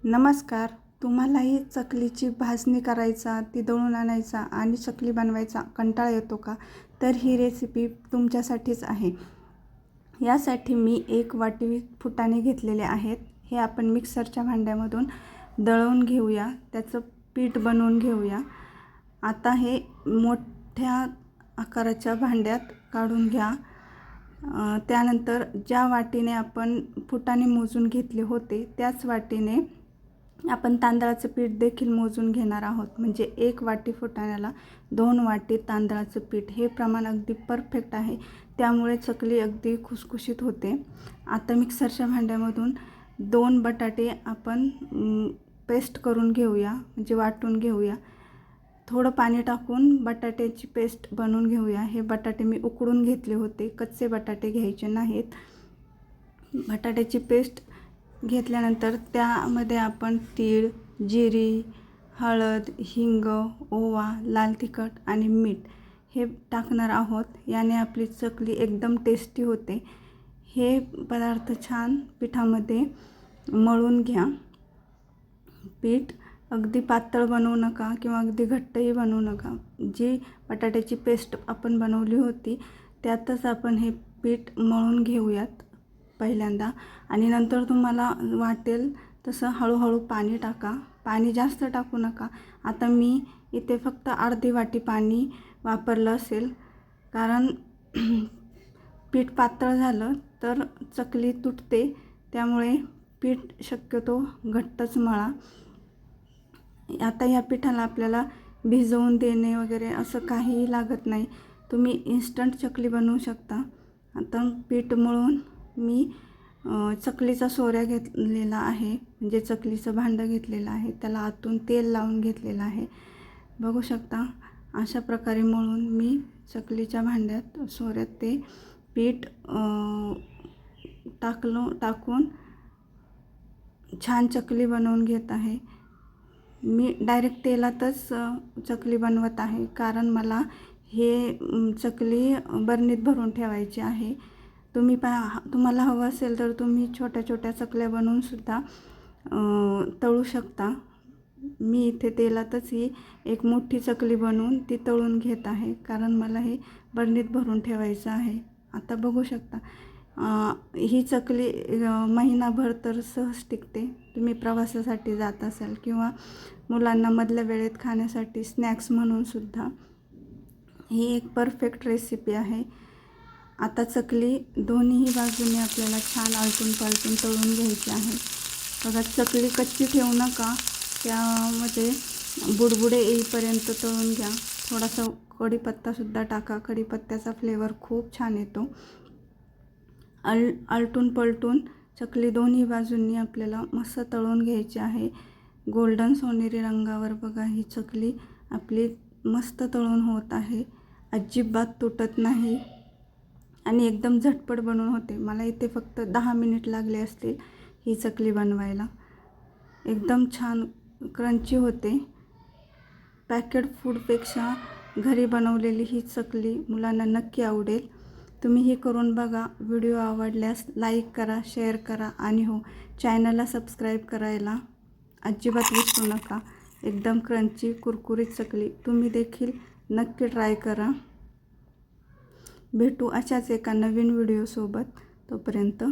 नमस्कार. तुम्हालाही चकलीची भाजणी करायचा, ती दळून आणायचा आणि चकली बनवायचा कंटाळा येतो का? तर ही रेसिपी तुमच्यासाठीच आहे. यासाठी मी 1 वाटी फुटाणे घेतलेले आहेत. हे आपण मिक्सरच्या भांड्यामधून दळून घेऊया, त्याचं पीठ बनवून घेऊया. आता हे मोठ्या आकाराच्या भांड्यात काढून घ्या. त्यानंतर ज्या वाटीने आपण फुटाणे मोजून घेतले होते त्याच वाटीने आपण तांदळाचं पीठ देखील मोजून घेणार आहोत. म्हणजे 1 वाटी फुटाण्याला 2 वाटी तांदळाचं पीठ. हे प्रमाण अगदी परफेक्ट आहे, त्यामुळे चकली अगदी खुसखुशीत होते. आता मिक्सरच्या भांड्यामधून 2 बटाटे आपण पेस्ट करून घेऊया, म्हणजे वाटून घेऊया. थोडं पाणी टाकून बटाट्याची पेस्ट बनवून घेऊया. हे बटाटे मी उकडून घेतले होते, कच्चे बटाटे घ्यायचे नाहीत. बटाट्याची पेस्ट घेतल्यानंतर त्यामध्ये आपण तीळ, जिरी, हळद, हिंग, ओवा, लाल तिखट आणि मीठ हे टाकणार आहोत. याने आपली चकली एकदम टेस्टी होते. हे पदार्थ छान पिठामध्ये मळून घ्या. पीठ अगदी पातळ बनवू नका किंवा अगदी घट्टही बनवू नका. जी बटाट्याची पेस्ट आपण बनवली होती त्यातच आपण हे पीठ मळून घेऊयात पहिल्यांदा, आणि नंतर तुम्हाला वाटेल तसं हळूहळू पाणी टाका. पाणी जास्त टाकू नका. आता मी इथे फक्त अर्धी वाटी पाणी वापरलं असेल, कारण पीठ पातळ झालं तर चकली तुटते, त्यामुळे पीठ शक्यतो घट्टच मळा. आता या पिठाला आपल्याला भिजवून देणे वगैरे असं काहीही लागत नाही. तुम्ही इन्स्टंट चकली बनवू शकता. आता पीठ मळून मी चकलीचा सोऱ्या घेतलेला आहे, म्हणजे चकलीचं भांडं घेतलेलं आहे. त्याला आतून तेल लावून घेतलेलं आहे. बघू शकता, अशा प्रकारे मळून मी चकलीच्या भांड्यात सोऱ्यात ते पीठ टाकून छान चकली बनवून घेत आहे. मी डायरेक्ट तेलातच चकली बनवत आहे, कारण मला हे चकली बरणीत भरून ठेवायची आहे. तुम्हाला हवं असेल तर तुम्ही छोट्या छोट्या चकल्या बनवूनसुद्धा तळू शकता. मी इथे तेलातच ही एक मोठी चकली बनवून ती तळून घेत आहे, कारण मला हे बरणीत भरून ठेवायचं आहे. आता बघू शकता, ही चकली महिनाभर तर सहज टिकते. तुम्ही प्रवासासाठी जात असाल किंवा मुलांना मधल्या वेळेत खाण्यासाठी स्नॅक्स म्हणूनसुद्धा ही एक परफेक्ट रेसिपी आहे. आता चकली दोन्ही बाजूने आपल्याला छान आलटून पालटून तळून घ्यायची आहे. बघा, चकली कच्ची ठेवू नका, त्यामध्ये बुडबुडे येईपर्यंत तळून घ्या. थोडासा कढीपत्तासुद्धा टाका, कढीपत्त्याचा फ्लेवर खूप छान येतो. आलटून पलटून चकली दोन्ही बाजूंनी आपल्याला मस्त तळून घ्यायची आहे. गोल्डन सोनेरी रंगावर बघा, ही चकली आपली मस्त तळून होत आहे. अजिबात तुटत नाही आणि एकदम झटपट बनवून होते. मला इथे फक्त 10 मिनिट लागले असतील ही चकली बनवायला. एकदम छान क्रंची होते. पॅकेट फूडपेक्षा घरी बनवलेली ही चकली मुलांना नक्की आवडेल. तुम्ही हे करून बघा. व्हिडिओ आवडल्यास लाईक करा, शेअर करा आणि हो, चॅनलला सबस्क्राईब करायला अजिबात विसरू नका. एकदम क्रंची कुरकुरीत चकली तुम्ही देखील नक्की ट्राय करा. भेटू अशाच एका नवीन व्हिडिओसोबत. तोपर्यंत